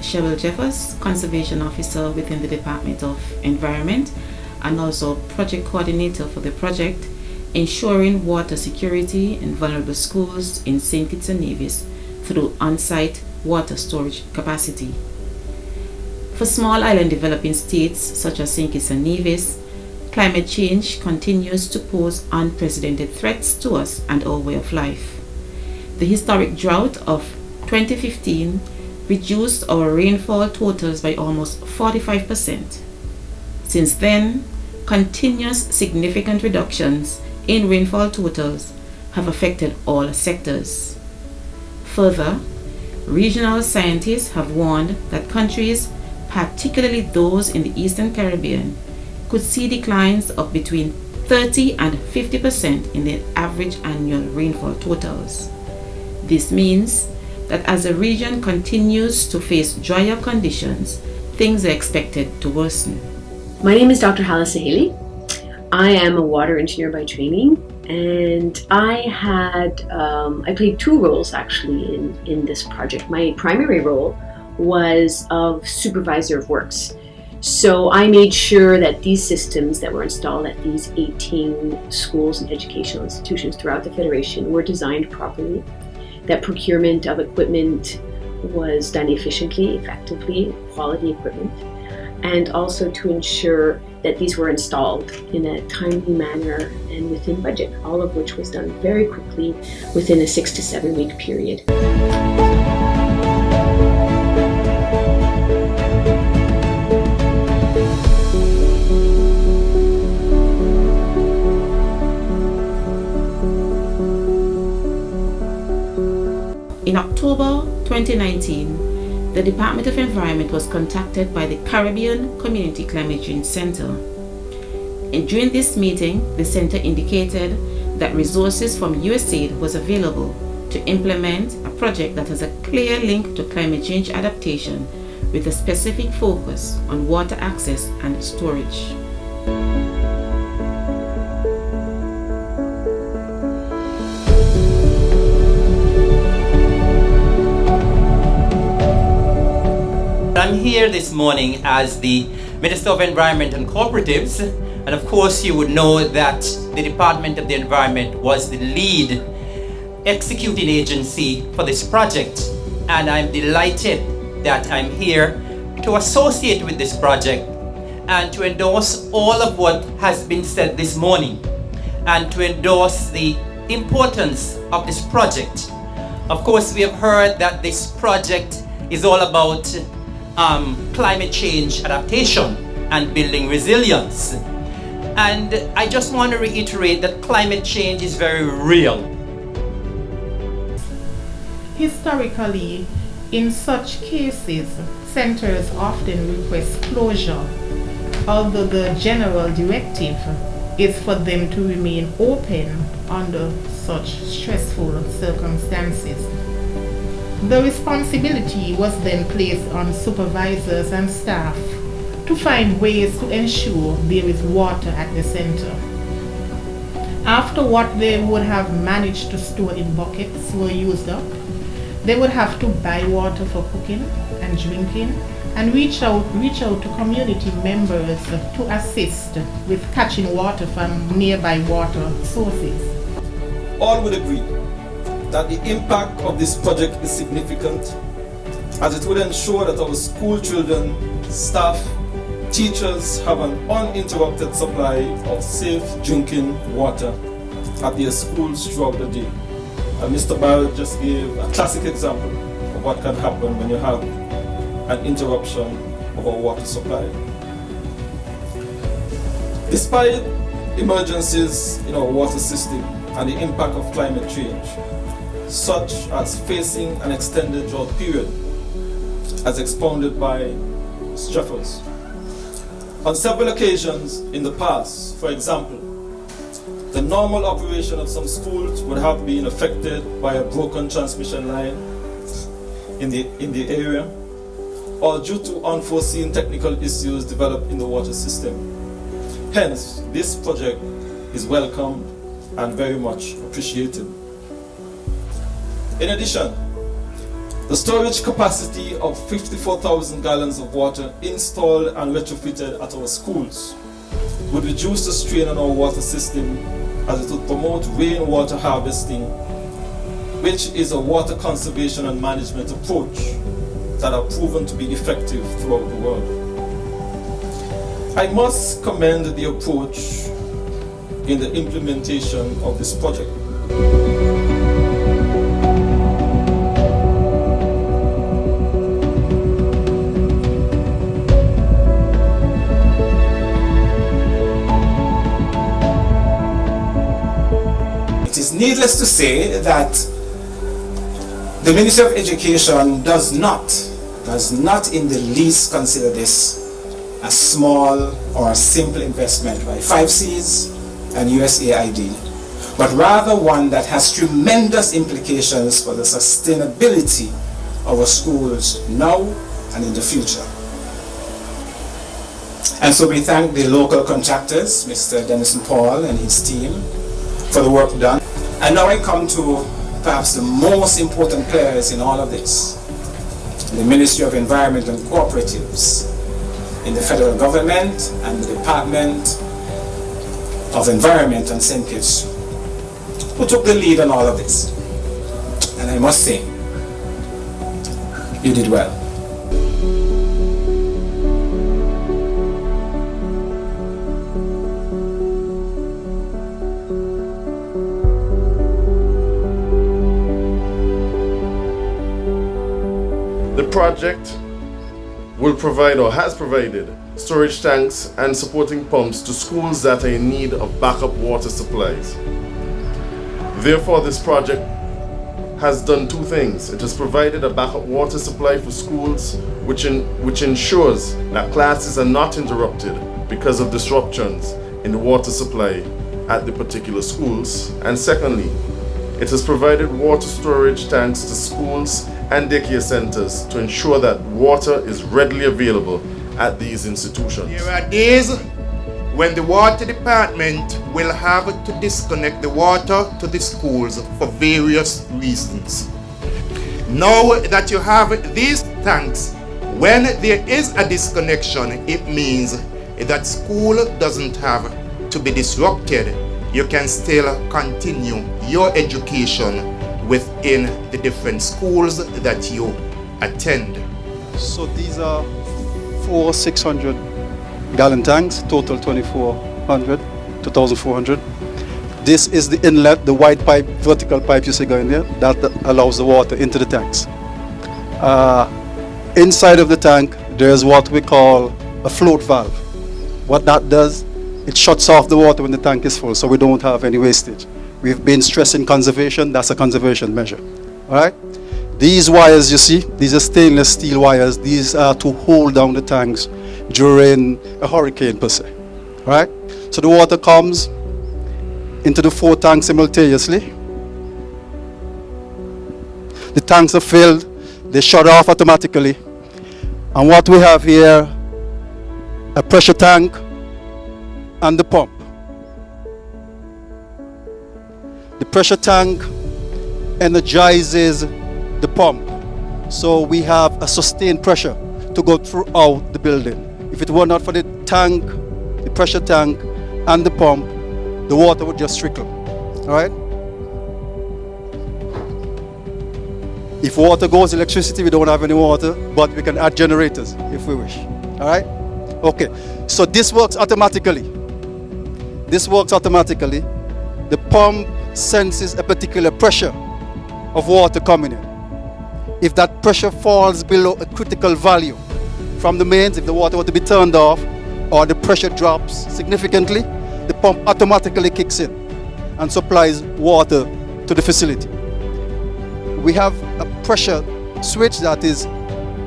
Cheryl Jeffers, Conservation Officer within the Department of Environment and also Project Coordinator for the project, ensuring water security in vulnerable schools in St. Kitts and Nevis through on-site water storage capacity. For small island developing states such as St. Kitts and Nevis, climate change continues to pose unprecedented threats to us and our way of life. The historic drought of 2015 reduced our rainfall totals by almost 45%. Since then, continuous significant reductions in rainfall totals have affected all sectors. Further, regional scientists have warned that countries, particularly those in the Eastern Caribbean, could see declines of between 30 and 50% in the average annual rainfall totals. This means that as the region continues to face drier conditions, things are expected to worsen. My name is Dr. Hala Saheli. I am a water engineer by training, and I played two roles actually in this project. My primary role was of supervisor of works. So I made sure that these systems that were installed at these 18 schools and educational institutions throughout the Federation were designed properly, that procurement of equipment was done efficiently, effectively, quality equipment, and also to ensure that these were installed in a timely manner and within budget, all of which was done very quickly within a 6 to 7 week period. In October 2019, the Department of Environment was contacted by the Caribbean Community Climate Change Center. And during this meeting, the center indicated that resources from USAID was available to implement a project that has a clear link to climate change adaptation with a specific focus on water access and storage. I'm here this morning as the Minister of Environment and Cooperatives, and of course you would know that the Department of the Environment was the lead executing agency for this project, and I'm delighted that I'm here to associate with this project and to endorse all of what has been said this morning and to endorse the importance of this project. Of course, we have heard that this project is all about climate change adaptation and building resilience. And I just want to reiterate that climate change is very real. Historically, in such cases, centers often request closure, although the general directive is for them to remain open under such stressful circumstances. The responsibility was then placed on supervisors and staff to find ways to ensure there is water at the center. After what they would have managed to store in buckets were used up, they would have to buy water for cooking and drinking and reach out to community members to assist with catching water from nearby water sources. All would agree that the impact of this project is significant, as it will ensure that our school children, staff, teachers have an uninterrupted supply of safe drinking water at their schools throughout the day. And Mr. Barrett just gave a classic example of what can happen when you have an interruption of our water supply. Despite emergencies in our water system and the impact of climate change, such as facing an extended drought period, as expounded by Ms. Jeffers. On several occasions in the past, for example, the normal operation of some schools would have been affected by a broken transmission line in the area, or due to unforeseen technical issues developed in the water system. Hence, this project is welcomed and very much appreciated. In addition, The storage capacity of 54,000 gallons of water installed and retrofitted at our schools would reduce the strain on our water system, as it would promote rainwater harvesting, which is a water conservation and management approach that are proven to be effective throughout the world. I must commend the approach in the implementation of this project. It is needless to say that the Ministry of Education does not in the least consider this a small or a simple investment by 5Cs and USAID, but rather one that has tremendous implications for the sustainability of our schools now and in the future. And so we thank the local contractors, Mr. Denison Paul and his team, for the work done. And now I come to perhaps the most important players in all of this, the Ministry of Environment and Cooperatives in the federal government and the Department of Environment and St. Kitts, who took the lead on all of this. And I must say, you did well. The project will provide or has provided storage tanks and supporting pumps to schools that are in need of backup water supplies. Therefore, this project has done two things. It has provided a backup water supply for schools, which ensures that classes are not interrupted because of disruptions in the water supply at the particular schools. And secondly, it has provided water storage tanks to schools and daycare centers to ensure that water is readily available at these institutions. There are days when the water department will have to disconnect the water to the schools for various reasons. Now that you have these tanks, when there is a disconnection, it means that school doesn't have to be disrupted. You can still continue your education within the different schools that you attend. So these are 4 600 gallon tanks, total 2,400. This is the inlet, the wide pipe, vertical pipe you see going there, that allows the water into the tanks. Inside of the tank, there's what we call a float valve. What that does, it shuts off the water when the tank is full, so we don't have any wastage. We've been stressing conservation, that's a conservation measure. All right? These wires you see, these are stainless steel wires. These are to hold down the tanks during a hurricane per se. All right? So the water comes into the 4 tanks simultaneously. The tanks are filled, they shut off automatically. And what we have here, a pressure tank and the pump. The pressure tank energizes the pump, so we have a sustained pressure to go throughout the building. If it were not for the tank, the pressure tank and the pump, the water would just trickle. All right? If water goes, electricity, we don't have any water, but we can add generators if we wish. All right? Okay, so this works automatically. This works automatically. The pump senses a particular pressure of water coming in. If that pressure falls below a critical value from the mains, if the water were to be turned off or the pressure drops significantly, the pump automatically kicks in and supplies water to the facility. We have a pressure switch that is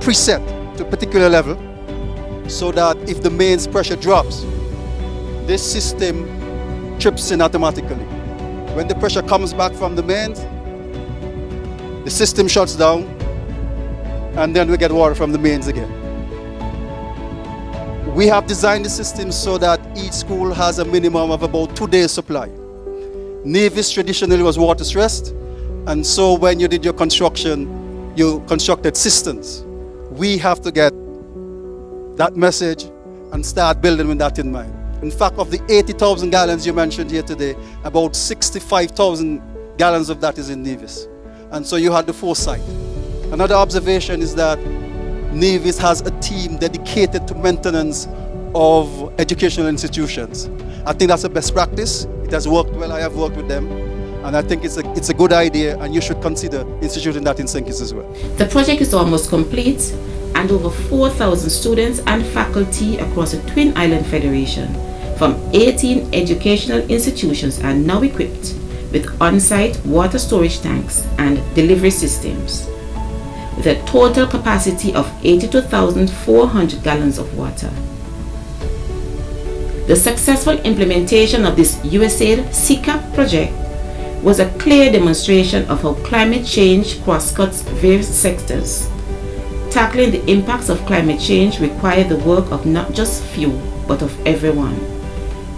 preset to a particular level, so that if the mains pressure drops, this system trips in automatically. When the pressure comes back from the mains, the system shuts down, and then we get water from the mains again. We have designed the system so that each school has a minimum of about 2 days supply. Nevis traditionally was water stressed, and so when you did your construction, you constructed cisterns. We have to get that message and start building with that in mind. In fact, of the 80,000 gallons you mentioned here today, about 65,000 gallons of that is in Nevis. And so you had the foresight. Another observation is that Nevis has a team dedicated to maintenance of educational institutions. I think that's a best practice. It has worked well. I have worked with them. And I think it's a good idea, and you should consider instituting that in St. Kitts as well. The project is almost complete, and over 4,000 students and faculty across the Twin Island Federation from 18 educational institutions are now equipped with on-site water storage tanks and delivery systems, with a total capacity of 82,400 gallons of water. The successful implementation of this USAID CCAP project was a clear demonstration of how climate change cross-cuts various sectors. Tackling the impacts of climate change requires the work of not just few, but of everyone.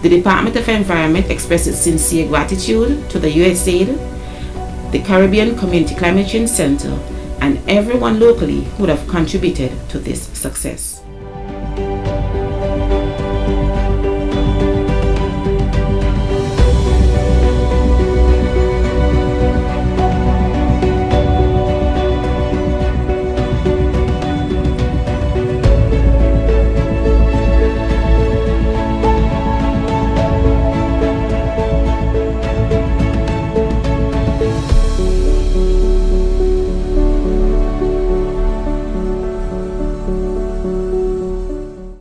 The Department of Environment expresses sincere gratitude to the USAID, the Caribbean Community Climate Change Center, and everyone locally who have contributed to this success.